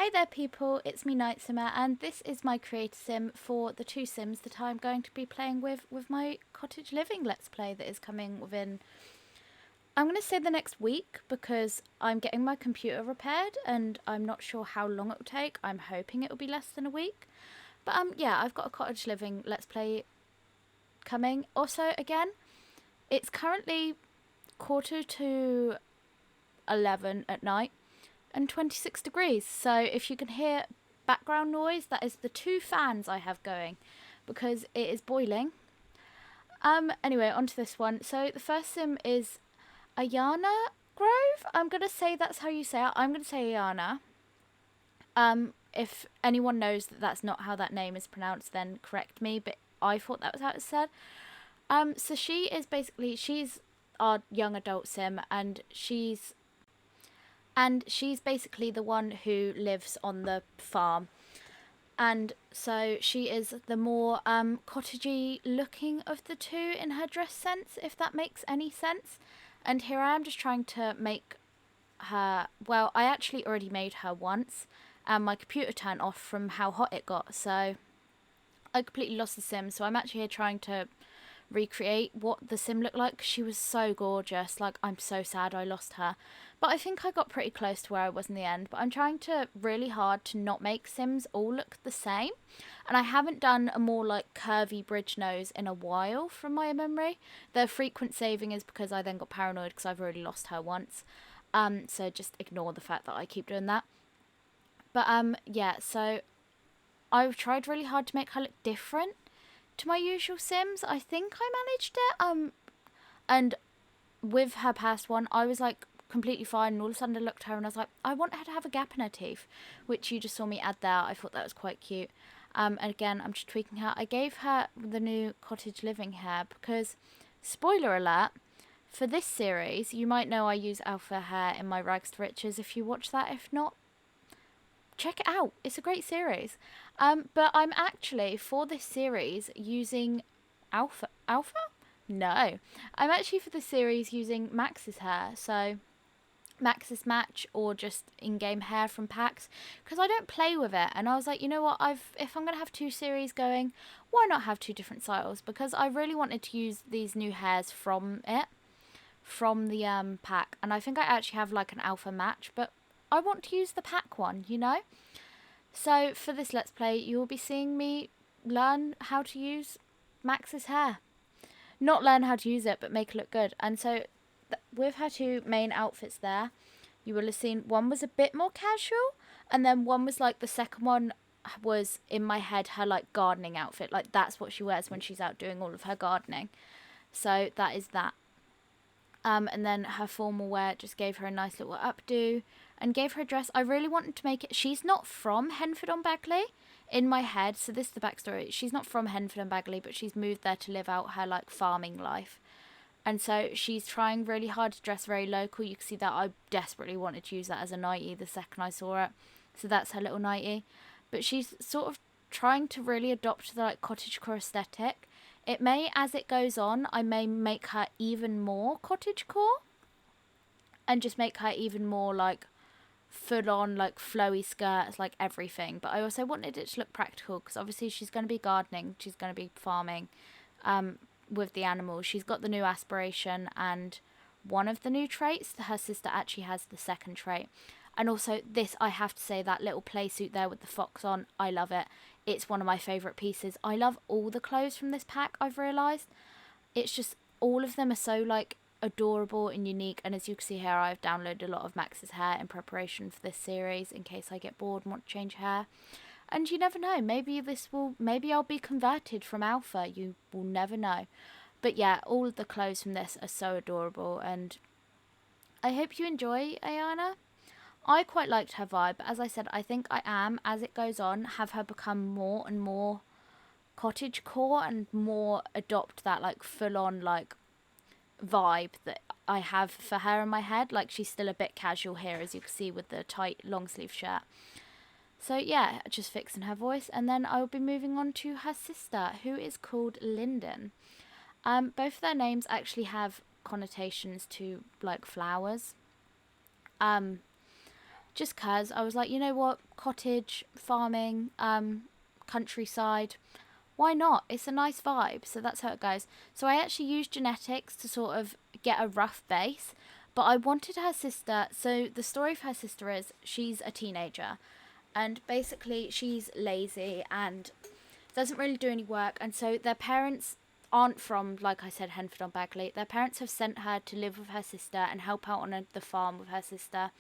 Hey there people, it's me Night Simmer, and this is my creator sim for the two sims that I'm going to be playing with my Cottage Living Let's Play that is coming within, I'm going to say the next week, because I'm getting my computer repaired and I'm not sure how long it will take. I'm hoping it will be less than a week. But yeah, I've got a Cottage Living Let's Play coming. Also, again, it's currently 11:15 at night and 26 degrees, so if you can hear background noise, that is the two fans I have going because it is boiling. Anyway, on to this one. So the first sim is Ayana Grove. I'm gonna say that's how you say it. I'm gonna say Ayana. If anyone knows that that's not how that name is pronounced, then correct me, but I thought that was how it's said. So she's our young adult sim, and she's basically the one who lives on the farm. And so she is the more cottagey looking of the two in her dress sense, if that makes any sense. And here I am just trying to make her, well, I actually already made her once, and my computer turned off from how hot it got, so I completely lost the sim. So I'm actually here trying to recreate what the sim looked like. She was so gorgeous. Like, I'm so sad I lost her, but I think I got pretty close to where I was in the end. But I'm trying to really hard to not make sims all look the same, and I haven't done a more like curvy bridge nose in a while from my memory. The frequent saving is because I then got paranoid because I've already lost her once, so just ignore the fact that I keep doing that. But yeah, so I've tried really hard to make her look different to my usual sims. I think I managed it. And with her past one, I was like completely fine, and all of a sudden I looked at her and I was like, I want her to have a gap in her teeth, which you just saw me add there. I thought that was quite cute. And again, I'm just tweaking her. I gave her the new Cottage Living hair because, spoiler alert, for this series, you might know I use alpha hair in my Rags to Riches if you watch that. If not, check it out. It's a great series. But I'm actually, for this series, using alpha? No. I'm actually, for this series, using Max's hair. So Max's Match, or just in-game hair from packs, because I don't play with it. And I was like, you know what, if I'm going to have two series going, why not have two different styles? Because I really wanted to use these new hairs from the pack. And I think I actually have like an alpha match, but I want to use the pack one, you know? So for this Let's Play, you will be seeing me learn how to use Max's hair. Not learn how to use it, but make it look good. And so with her two main outfits there, you will have seen one was a bit more casual, and then one was like, the second one was in my head her like gardening outfit. Like, that's what she wears when she's out doing all of her gardening. So that is that. And then her formal wear just gave her a nice little updo and gave her a dress. I really wanted to make it, she's not from Henford-on-Bagley in my head, so this is the backstory. She's not from Henford-on-Bagley, but she's moved there to live out her like farming life. And so she's trying really hard to dress very local. You can see that I desperately wanted to use that as a nightie the second I saw it. So that's her little nightie. But she's sort of trying to really adopt the like cottagecore aesthetic. It may, as it goes on, I may make her even more cottagecore and just make her even more like full on like flowy skirts, like everything. But I also wanted it to look practical because obviously she's going to be gardening, she's going to be farming with the animals. She's got the new aspiration and one of the new traits. Her sister actually has the second trait. And also this, I have to say, that little play suit there with the fox on, I love it. It's one of my favourite pieces. I love all the clothes from this pack, I've realised. It's just, all of them are so like adorable and unique. And as you can see here, I've downloaded a lot of Max's hair in preparation for this series in case I get bored and want to change hair. And you never know, maybe I'll be converted from alpha. You will never know. But yeah, all of the clothes from this are so adorable, and I hope you enjoy Ayana. I quite liked her vibe. As I said, I think I am, as it goes on, have her become more and more cottagecore and more adopt that like full-on like vibe that I have for her in my head. Like, she's still a bit casual here, as you can see, with the tight long sleeve shirt. So yeah, just fixing her voice, and then I'll be moving on to her sister, who is called Linden. Both of their names actually have connotations to like flowers. just cause I was like, you know what, cottage farming, countryside, why not? It's a nice vibe. So that's how it goes. So I actually used genetics to sort of get a rough base, but I wanted her sister. So the story for her sister is she's a teenager, and basically she's lazy and doesn't really do any work. And so their parents aren't from, like I said, Henford-on-Bagley. Their parents have sent her to live with her sister and help out on the farm with her sister.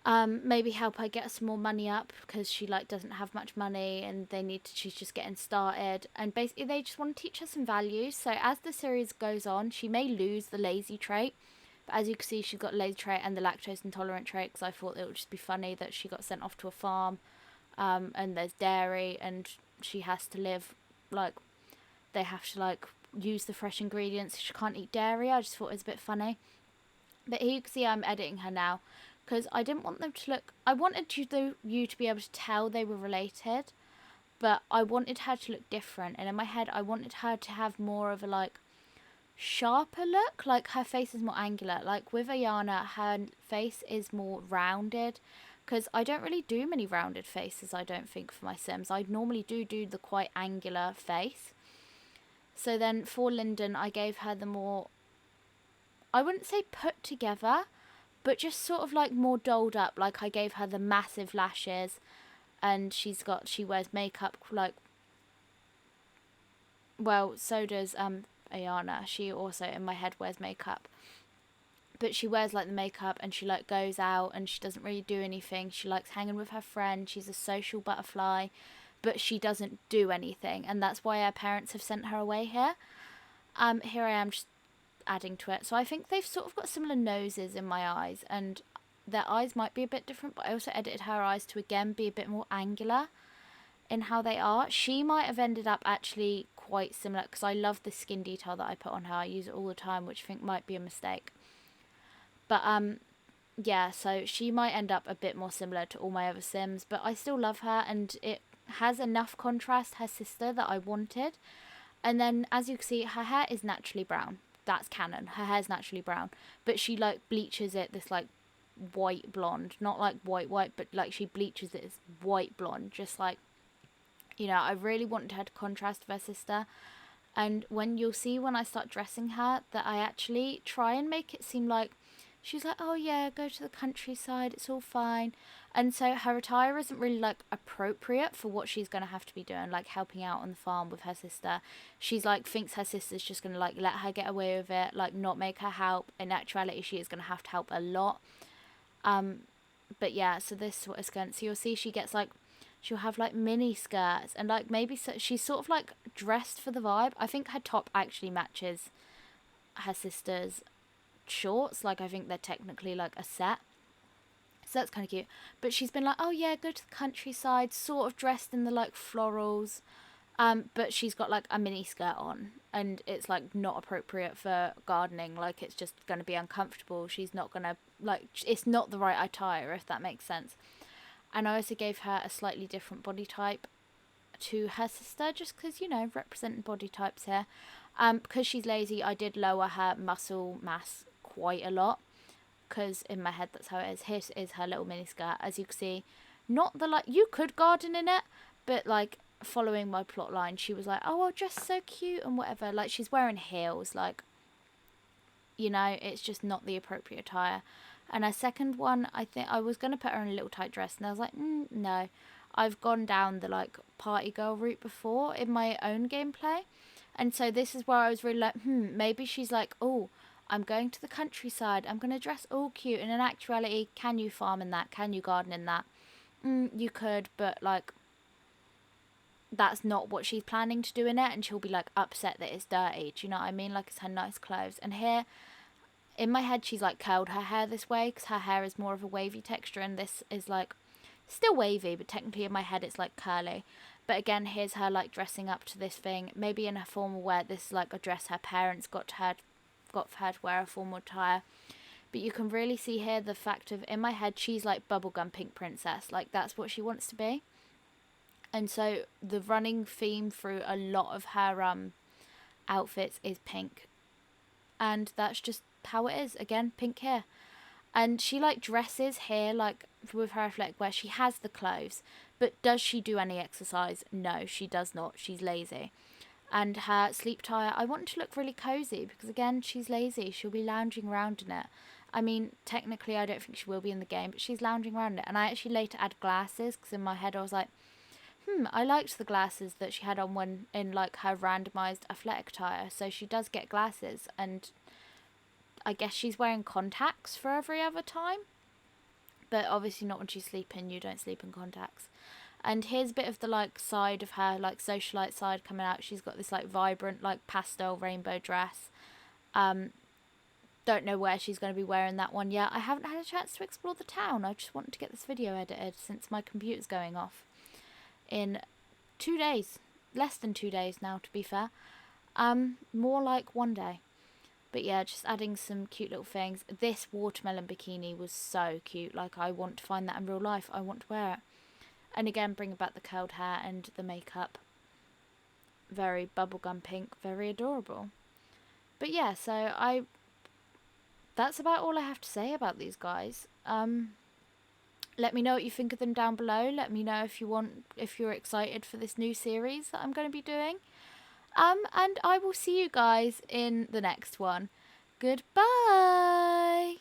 Maybe help her get some more money up because she like doesn't have much money and she's just getting started, and basically they just want to teach her some values. So as the series goes on, she may lose the lazy trait, but as you can see, she's got lazy trait and the lactose intolerant trait, because I thought it would just be funny that she got sent off to a farm, and there's dairy and she has to live like, they have to like use the fresh ingredients, she can't eat dairy. I just thought it was a bit funny. But here you can see I'm editing her now, because I didn't want them to look, I wanted you to be able to tell they were related, but I wanted her to look different, and in my head I wanted her to have more of a like sharper look, like her face is more angular. Like with Ayana, her face is more rounded, because I don't really do many rounded faces, I don't think, for my Sims. I normally do the quite angular face. So then for Lyndon, I gave her the more, I wouldn't say put together, but just sort of like more dolled up. Like I gave her the massive lashes, and she wears makeup like, well, so does Ayana. She also in my head wears makeup, but she wears like the makeup and she like goes out and she doesn't really do anything. She likes hanging with her friends. She's a social butterfly, but she doesn't do anything, and that's why her parents have sent her away here. Here I am just adding to it. So I think they've sort of got similar noses in my eyes, and their eyes might be a bit different, but I also edited her eyes to again be a bit more angular in how they are. She might have ended up actually quite similar, because I love the skin detail that I put on her. I use it all the time, which I think might be a mistake. But yeah, so she might end up a bit more similar to all my other Sims, but I still love her, and it has enough contrast, her sister, that I wanted. And then as you can see, her hair is naturally brown. That's canon. Her hair's naturally brown, but she like bleaches it this like white blonde, not like white, but like she bleaches it as white blonde, just like, you know, I really wanted her to contrast with her sister. And when you'll see when I start dressing her, that I actually try and make it seem like she's like, oh yeah, go to the countryside, it's all fine. And so her attire isn't really like appropriate for what she's going to have to be doing, like helping out on the farm with her sister. She's like, thinks her sister's just going to like let her get away with it, like not make her help. In actuality, she is going to have to help a lot. But yeah, so this is what it's going. So you'll see she gets like, she'll have like mini skirts, and like maybe so she's sort of like dressed for the vibe. I think her top actually matches her sister's shorts. Like I think they're technically like a set, so that's kind of cute. But she's been like, oh yeah, go to the countryside, sort of dressed in the like florals, but she's got like a mini skirt on, and it's like not appropriate for gardening. Like it's just going to be uncomfortable. She's not going to like, it's not the right attire, if that makes sense. And I also gave her a slightly different body type to her sister, just because, you know, representing body types here. Because she's lazy, I did lower her muscle mass quite a lot, because in my head that's how it is. Here is her little mini skirt, as you can see. Not the like, you could garden in it, but like following my plot line, she was like, oh, I'll dress so cute and whatever. Like she's wearing heels, like, you know, it's just not the appropriate attire. And her second one, I think I was going to put her in a little tight dress, and I was like, no. I've gone down the like party girl route before in my own gameplay, and so this is where I was really like, maybe she's like, oh, I'm going to the countryside, I'm going to dress all cute. And in actuality, can you farm in that? Can you garden in that? You could, but like, that's not what she's planning to do in it, and she'll be like upset that it's dirty. Do you know what I mean? Like it's her nice clothes. And here, in my head, she's like curled her hair this way, because her hair is more of a wavy texture, and this is like still wavy, but technically in my head it's like curly. But again, here's her like dressing up to this thing, maybe in her formal wear. This is like a dress her parents got for her to wear, a formal attire. But you can really see here the fact of, in my head, she's like bubblegum pink princess, like that's what she wants to be. And so the running theme through a lot of her outfits is pink, and that's just how it is. Again, pink hair. And she like dresses here like with her athletic wear. She has the clothes, but does she do any exercise? No, she does not. She's lazy. And her sleep attire, I want to look really cozy because again, she's lazy. She'll be lounging around in it. I mean, technically, I don't think she will be in the game, but she's lounging around in it. And I actually later add glasses because in my head I was like, I liked the glasses that she had on when in like her randomized athletic attire. So she does get glasses, and I guess she's wearing contacts for every other time. But obviously not when she's sleeping. You don't sleep in contacts. And here's a bit of the like side of her like socialite side coming out. She's got this like vibrant like pastel rainbow dress. Don't know where she's going to be wearing that one yet. I haven't had a chance to explore the town. I just wanted to get this video edited since my computer's going off in 2 days. Less than 2 days now, to be fair. More like 1 day. But yeah, just adding some cute little things. This watermelon bikini was so cute. Like, I want to find that in real life. I want to wear it. And again, bring back the curled hair and the makeup. Very bubblegum pink. Very adorable. But yeah, so that's about all I have to say about these guys. Let me know what you think of them down below. Let me know if you're excited for this new series that I'm going to be doing. And I will see you guys in the next one. Goodbye!